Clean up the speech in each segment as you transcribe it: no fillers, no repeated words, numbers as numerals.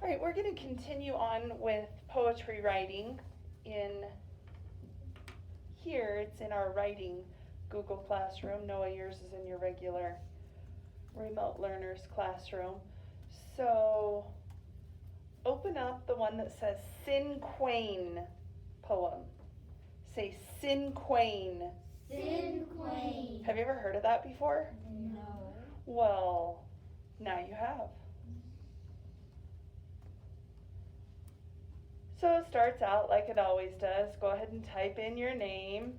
All right, we're going to continue on with poetry writing. In here, it's in our writing Google Classroom. Noah, yours is in your regular remote learners classroom. So open up the one that says Sin Quain poem. Say Sin Quain. Sin Quain. Have you ever heard of that before? No. Well, now you have. So it starts out like it always does. Go ahead and type in your name.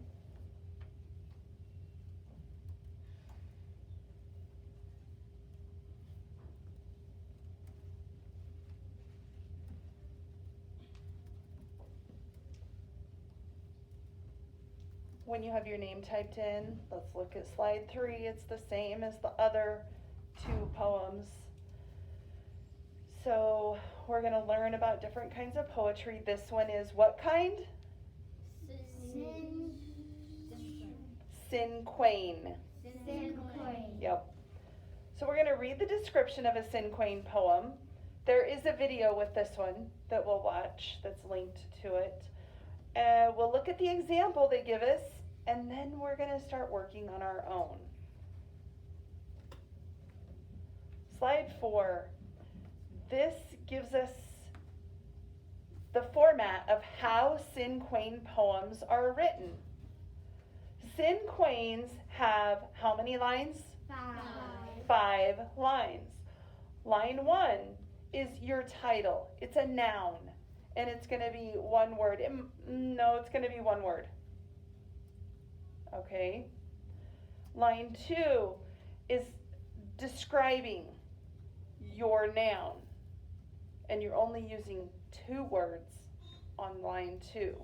When you have your name typed in, let's look at slide 3. It's the same as the other 2 poems. So we're going to learn about different kinds of poetry. This one is what kind? Sin Quain. Sin Quain. Yep. So we're going to read the description of a Sin Quain poem. There is a video with this one that we'll watch that's linked to it. We'll look at the example they give us, and then we're going to start working on our own. Slide 4. This gives us the format of how Sin Quain poems are written. Sin Quains have how many lines? 5 lines. Line 1 is your title. It's a noun, and it's going to be one word. No, it's going to be one word. Okay. Line 2 is describing your noun, and you're only using 2 words on line 2.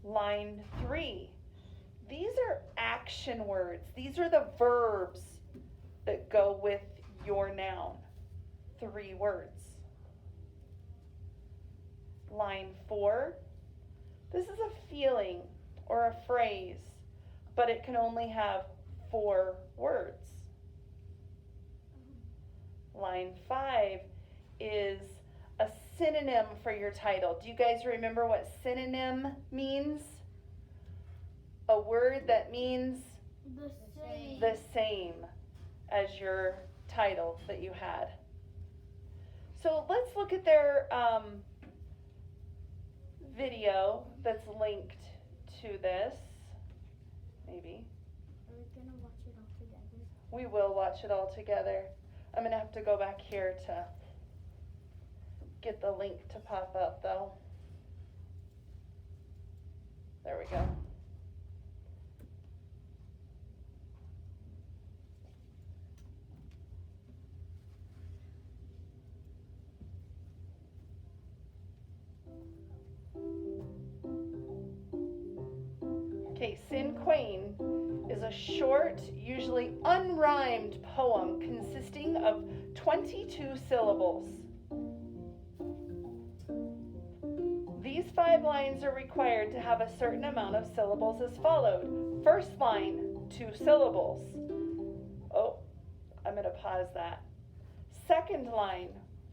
Line 3, these are action words. These are the verbs that go with your noun. 3 words. Line 4, this is a feeling or a phrase, but it can only have 4 words. Line 5 is a synonym for your title. Do you guys remember what synonym means? A word that means the same as your title that you had. So let's look at their video that's linked to this. Maybe. Are we going to watch it all together? We will watch it all together. I'm going to have to go back here to get the link to pop up though. There we go. Okay, Sin Quain is a short, usually unrhymed poem consisting of 22 syllables. These 5 lines are required to have a certain amount of syllables as followed. First line, 2 syllables. Oh, I'm going to pause that. Second line,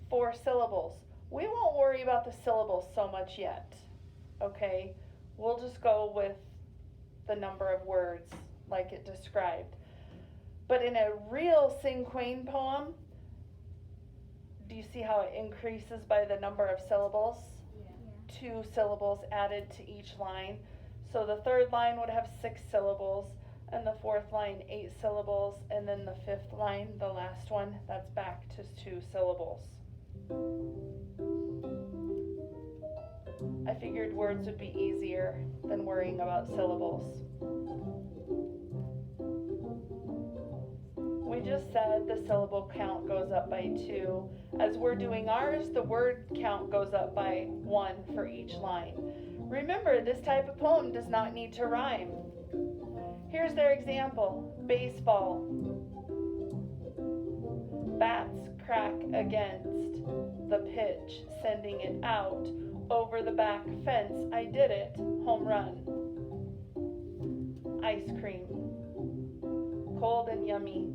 4 syllables. We won't worry about the syllables so much yet, okay? We'll just go with the number of words like it described. But in a real Sin Quain poem, do you see how it increases by the number of syllables? Yeah. 2 syllables added to each line. So the 3rd line would have 6 syllables, and the 4th line 8 syllables, and then the 5th line, the last one, that's back to 2 syllables. I figured words would be easier than worrying about syllables. We just said the syllable count goes up by 2. As we're doing ours, the word count goes up by 1 for each line. Remember, this type of poem does not need to rhyme. Here's their example. Baseball. Bats crack against the pitch, sending it out. Over the back fence, I did it. Home run. Ice cream. Cold and yummy.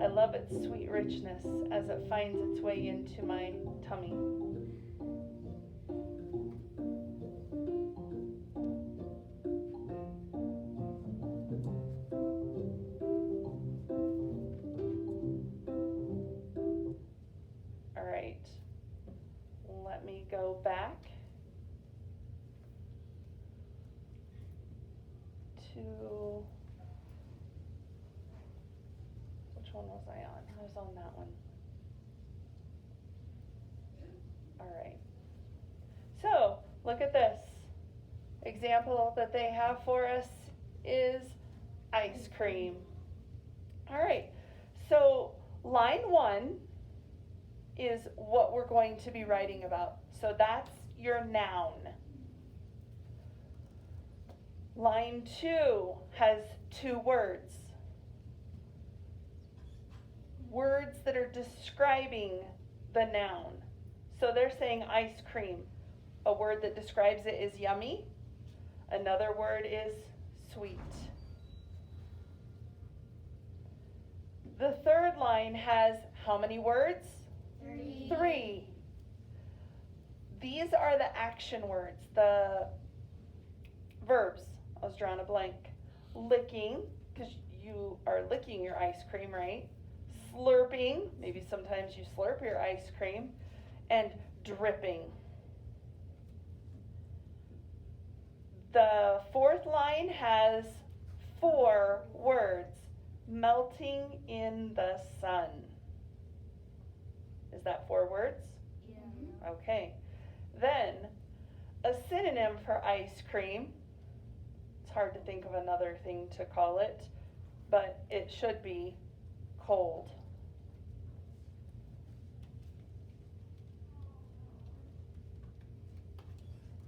I love its sweet richness as it finds its way into my tummy. All right, let me go back to, which one was I on? I was on that one. All right. So, look at this. Example that they have for us is ice cream. All right. So, line 1 is what we're going to be writing about. So that's your noun. Line 2 has 2 words. Words that are describing the noun. So they're saying ice cream. A word that describes it is yummy. Another word is sweet. The third line has how many words? 3. These are the action words, the verbs. I was drawing a blank. Licking, because you are licking your ice cream, right? Slurping, maybe sometimes you slurp your ice cream. And dripping. The fourth line has 4 words. Melting in the sun. Is that 4 words? Yeah. Okay. Then, a synonym for ice cream. It's hard to think of another thing to call it, but it should be cold.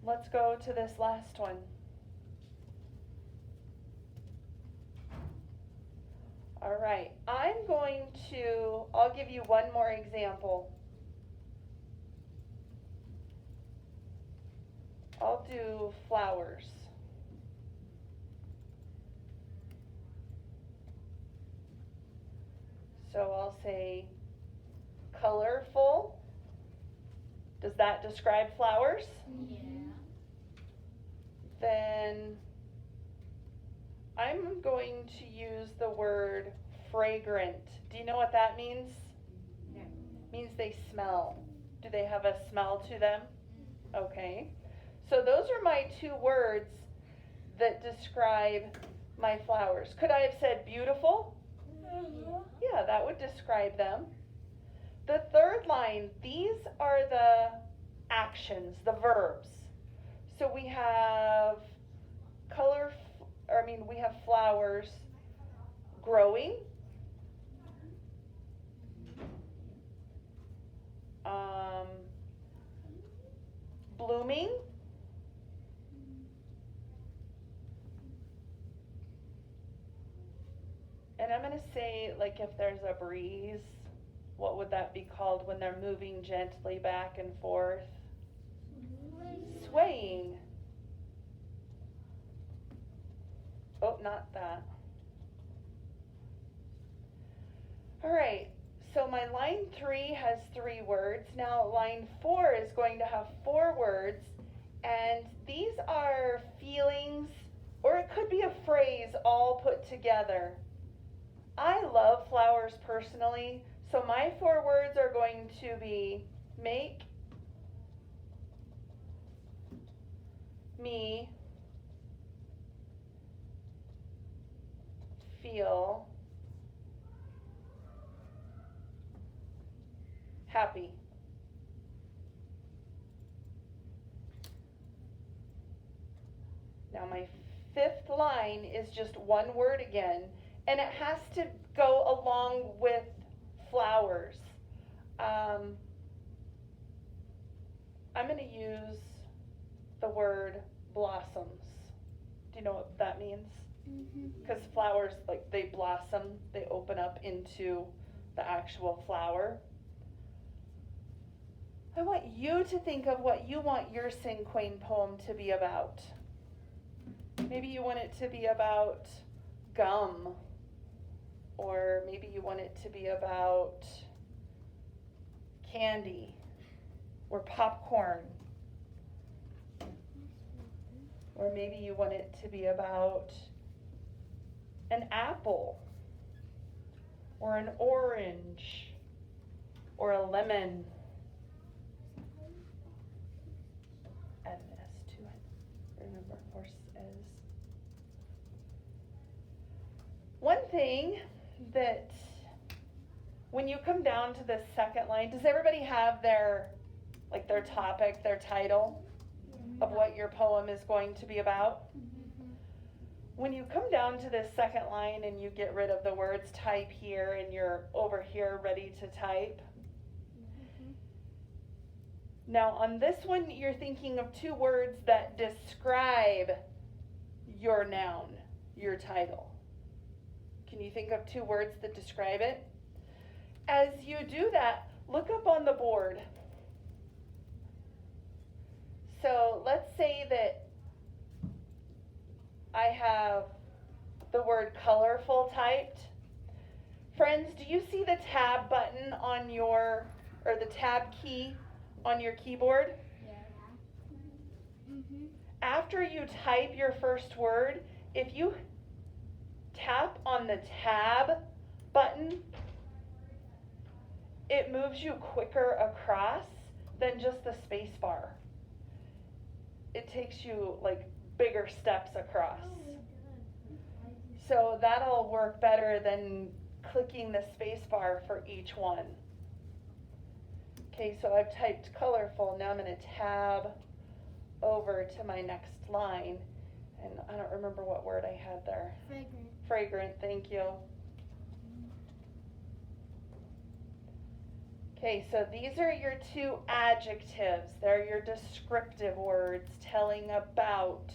Let's go to this last one. All right, I'll give you one more example. I'll do flowers. So I'll say colorful. Does that describe flowers? Yeah. Then I'm going to use the word fragrant. Do you know what that means? No. It means they smell. Do they have a smell to them? Okay. So those are my 2 words that describe my flowers. Could I have said beautiful? Yeah, that would describe them. The third line, these are the actions, the verbs. So we have we have flowers growing, blooming, and I'm going to say, like, if there's a breeze, what would that be called when they're moving gently back and forth? Swaying. Oh, not that. All right, so my line 3 has 3 words. Now line 4 is going to have 4 words, and these are feelings, or it could be a phrase all put together. I love flowers personally, so my 4 words are going to be make me feel happy. Now my 5th line is just 1 word again, and it has to go along with flowers. I'm going to use the word blossoms. Do you know what that means? Because flowers, like, they blossom, they open up into the actual flower. I want you to think of what you want your Cinquain poem to be about. Maybe you want it to be about gum, Or maybe you want it to be about candy or popcorn. Or maybe you want it to be about an apple or an orange or a lemon. Add an S to it. Remember, horse is. One thing that when you come down to the second line, does everybody have their topic, their title of what your poem is going to be about? When you come down to this second line and you get rid of the words type here and you're over here ready to type. Now on this one, you're thinking of two words that describe your noun, your title. Can you think of two words that describe it? As you do that, look up on the board. So let's say that I have the word colorful typed. Friends, do you see the tab button on or the tab key on your keyboard? Yeah. After you type your first word, if you tap on the tab button, it moves you quicker across than just the space bar. It takes you like bigger steps across. So that'll work better than clicking the space bar for each one. Okay, so I've typed colorful. Now I'm going to tab over to my next line. And I don't remember what word I had there. Fragrant. Fragrant, thank you. Okay, so these are your two adjectives. They're your descriptive words telling about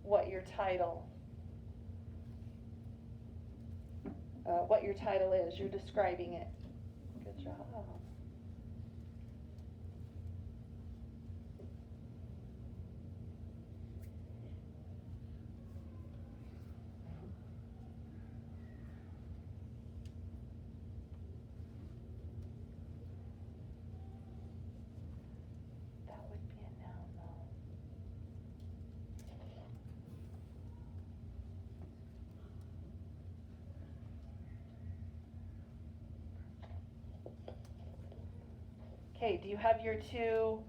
what your title is. You're describing it. Good job. That would be a noun though. Okay, do you have your two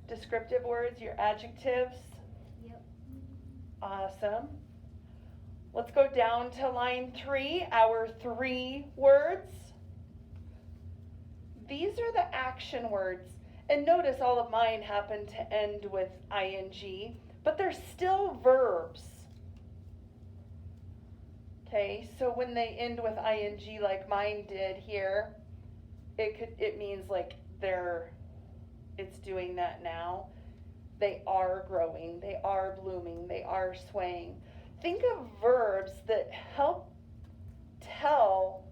descriptive words, your adjectives? Yep. Awesome. Let's go down to line 3, our 3 words. These are the action words. And notice all of mine happen to end with ing, but they're still verbs. Okay, so when they end with ing like mine did here, it means like it's doing that now. They are growing, they are blooming, they are swaying. Think of verbs that help tell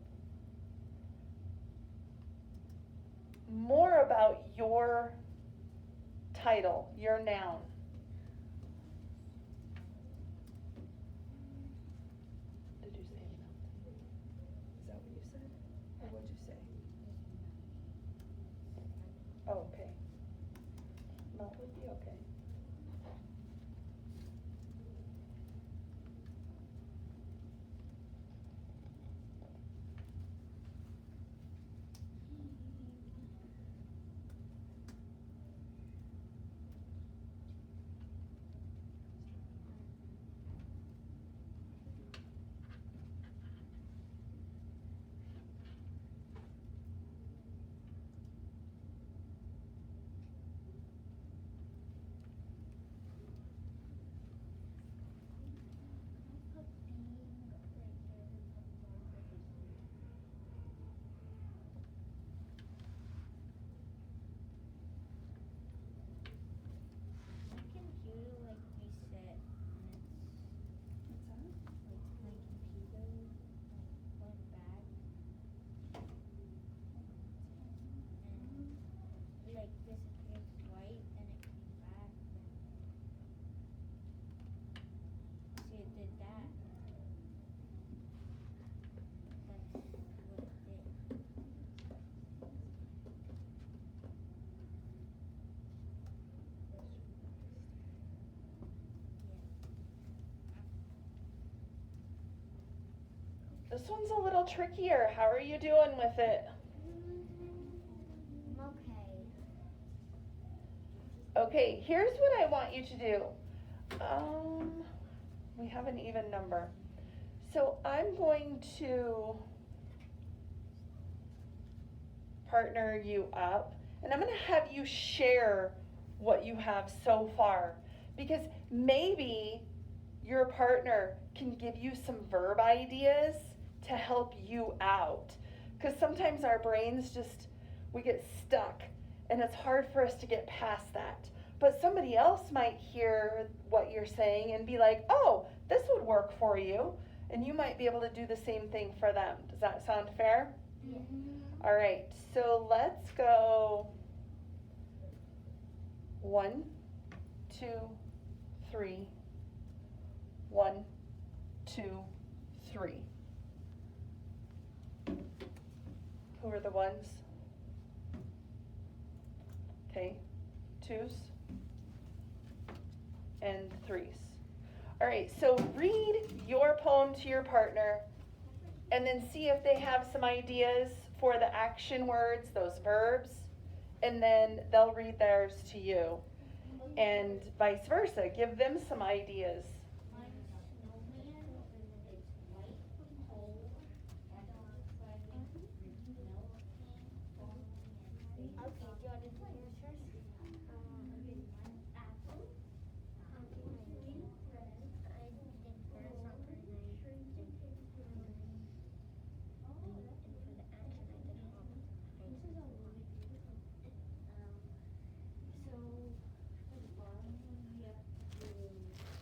more about your title, your noun. Did you say something? Is that what you said? Or what'd you say? Oh, okay. That would be okay. This one's a little trickier. How are you doing with it? Okay. Okay, here's what I want you to do. We have an even number. So I'm going to partner you up, and I'm going to have you share what you have so far, because maybe your partner can give you some verb ideas to help you out, because sometimes our brains just, we get stuck and it's hard for us to get past that. But somebody else might hear what you're saying and be like, oh, this would work for you, and you might be able to do the same thing for them. Does that sound fair? Yeah. All right, so let's go 1, 2, 3. 1, 2, 3. Who are the ones? Okay, 2s and 3s. All right, so read your poem to your partner and then see if they have some ideas for the action words, those verbs, and then they'll read theirs to you. And vice versa, give them some ideas. Okay, do you want to do yours first? Apple. I think first on for the and for the action I did home. So for the bottom one we have to line 4 is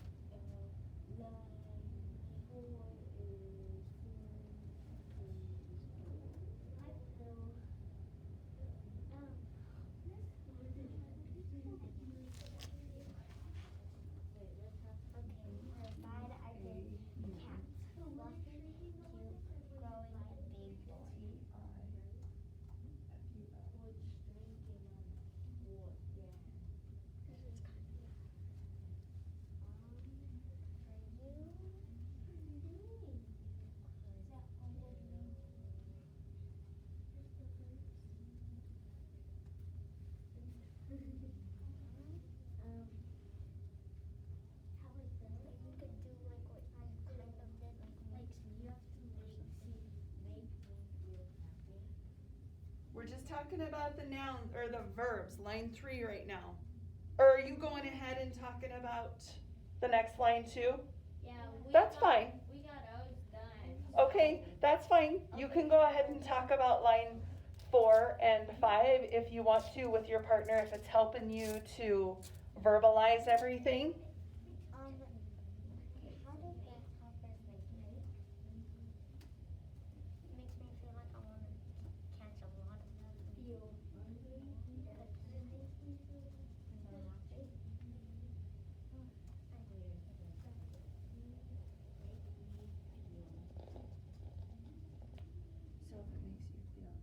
We're just talking about the noun or the verbs, line 3 right now. Or are you going ahead and talking about the next line too? Yeah, That's fine. We got ours done. Okay, that's fine. You can go ahead and talk about line 4 and 5 if you want to with your partner, if it's helping you to verbalize everything. How did grasshoppers like me? It makes me feel like I want to catch a lot of them. You So if it makes you feel like you want to catch a lot of them, does it make you feel energetic? Hey, you can't do that.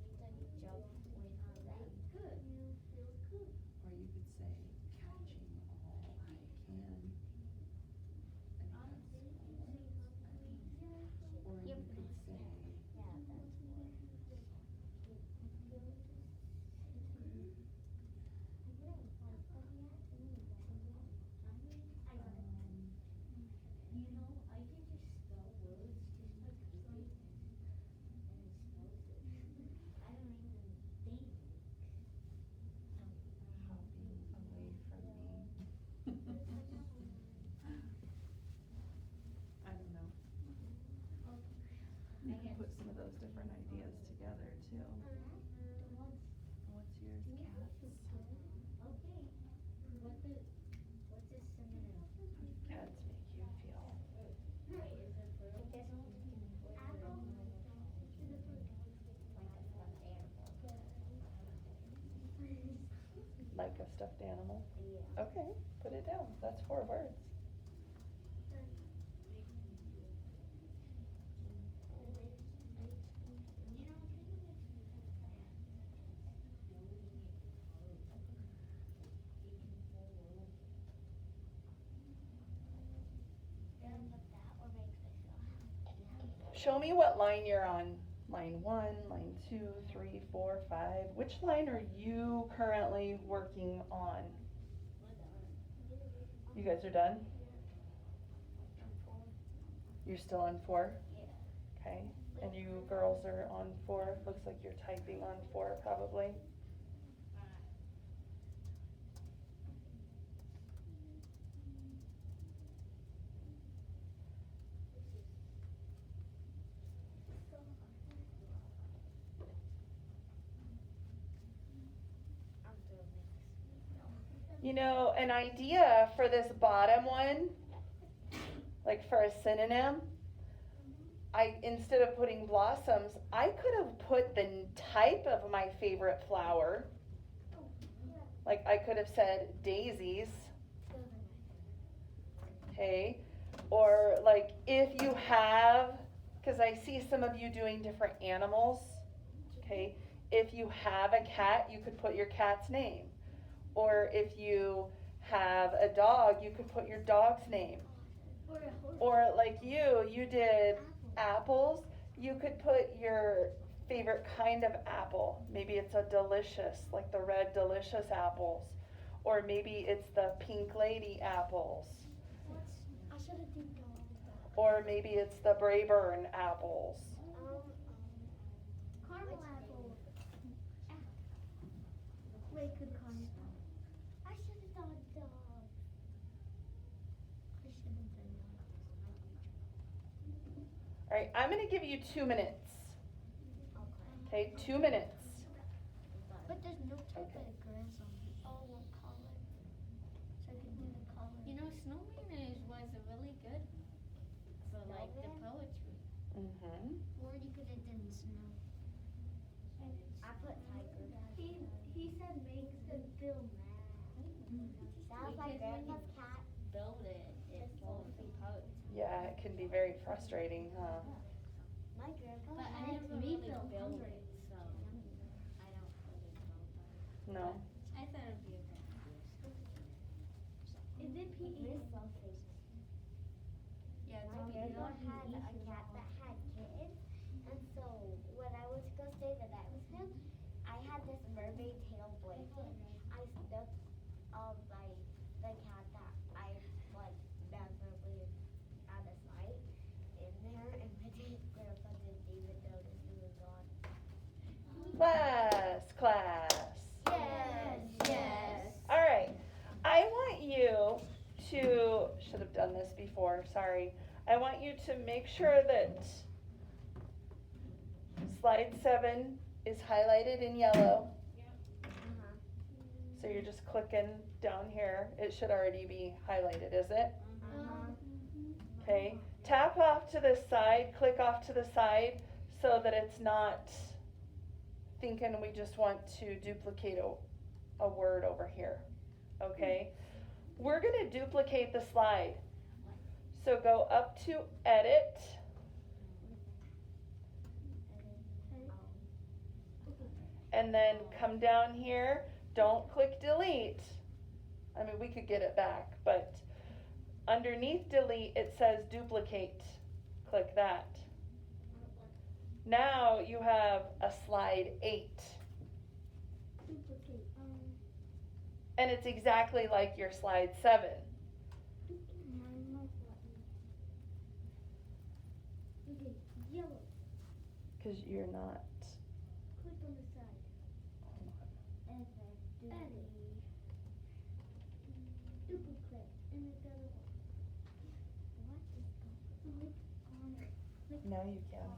Because you kind of have to jump with them. Good. Feels good. Or you could say, catching all I can. I think that's, or you Yep. could say, Yeah, that's more. You know, I can just spell words just by typing, and it spells it. I don't even think. hopping away from me. I don't know. You can put some of those different ideas together too. What's yours, cats? Okay. What's a synonym? How do cats make you feel? Wait, is it verb? Apple. Like a stuffed animal? Yeah. Okay, put it down. That's 4 words. show me what line you're on. Line 1, line 2, 3, 4, 5. Which line are you currently working on? You guys are done? You're still on 4? Okay. And you girls are on 4. Looks like you're typing on 4 probably. You know, an idea for this bottom one, like for a synonym, instead of putting blossoms, I could have put the type of my favorite flower. Like I could have said daisies. Okay. Or like if you have, because I see some of you doing different animals. Okay. If you have a cat, you could put your cat's name. Or if you have a dog, you could put your dog's name. Or like you did apples, you could put your favorite kind of apple. Maybe it's a delicious, like the red delicious apples. Or maybe it's the pink lady apples. Or maybe it's the Braeburn apples. Caramel apple. Wait, good caramel. I should have done dog. I should have done All right, I'm going to give you 2 minutes. Okay, 2 minutes. But there's no type of grass on it. Oh, what color? So I can do the color. You know, snowman was really good for like the poetry. Mm-hmm. Or you could have done snow. I put tiger. He said makes them feel mad. That was my grandma's cat. Build it. It's full of poetry. Yeah, it can be very frustrating, huh? My grandpa But I makes never me really feel built hungry. it, so I don't really know. No. I thought it'd be a good Is it PE? Yeah, My grandpa had a cat that had kittens, and so when I was to go stay the night with him, I had this mermaid tail blanket. I stuck like the cat that I like memorably out of sight in there, and my grandpa didn't even notice he was gone. Class. Yes. All right, I want you to, should have done this before, sorry. I want you to make sure that slide 7 is highlighted in yellow. So you're just clicking down here. It should already be highlighted, is it? Okay. Tap off to the side, click off to the side so that it's not thinking we just want to duplicate a word over here. Okay? We're going to duplicate the slide. So go up to edit. And then come down here. Don't click delete. I mean, we could get it back, but underneath delete it says duplicate. Click that. Now you have a slide 8. Duplicate. And it's exactly like your slide 7. Okay, yellow. Because you're not. Click on the side. Edit. Duplicate. And the other one. What is going on? Click on it. Now you can.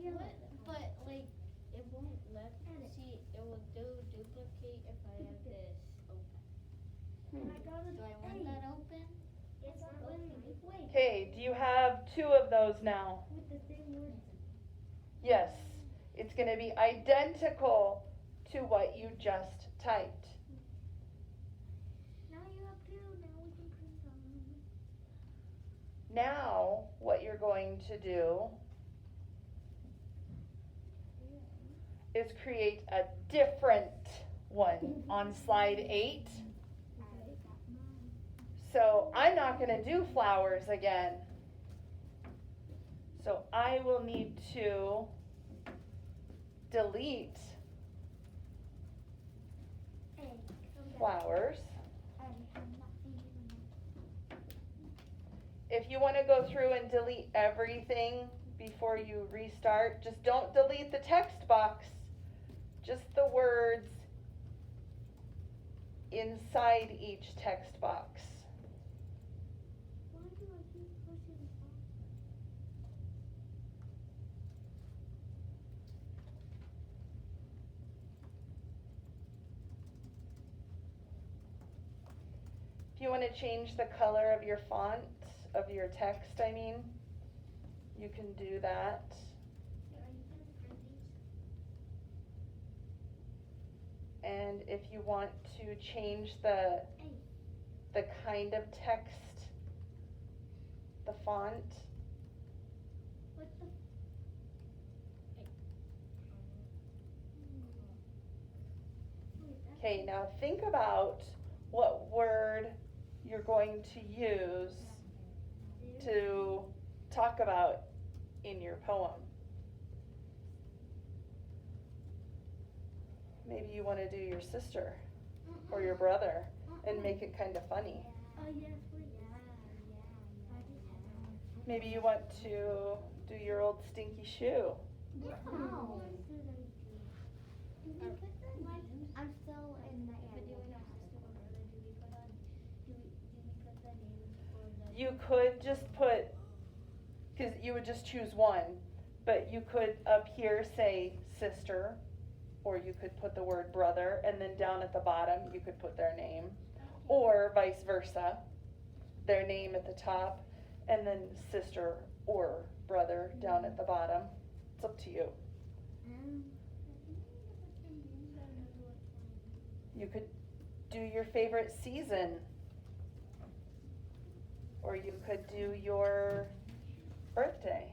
Yellow. But like, it won't let me see. It will do duplicate if I have this open. I got Do I want that open? It's not letting me. Wait. Okay, do you have 2 of those now? With the same words. Yes. It's going to be identical to what you just typed. Now you have 2. Now we can print them. Now, what you're going to do is create a different one on slide 8. So I'm not going to do flowers again. So I will need to delete flowers. If you want to go through and delete everything before you restart, just don't delete the text box, just the words inside each text box. If you want to change the color of your font, of your text, I mean, you can do that. And if you want to change the kind of text, the font, okay, now think about what word you're going to use to talk about in your poem. Maybe you want to do your sister or your brother and make it kind of funny. Maybe you want to do your old stinky shoe. I'm still in the You could just put, because you would just choose one, but you could up here say sister, or you could put the word brother, and then down at the bottom you could put their name, or vice versa, their name at the top, and then sister or brother down at the bottom. It's up to you. You could do your favorite season, or you could do your birthday.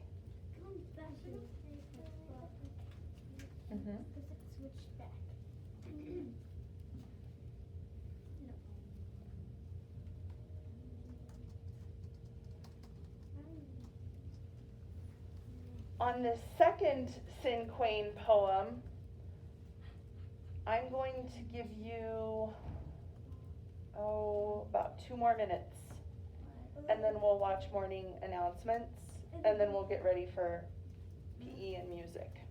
Mm-hmm. Switch back. On the second Sin Quain poem, I'm going to give you, about 2 more minutes. And then we'll watch morning announcements, and then we'll get ready for PE and music.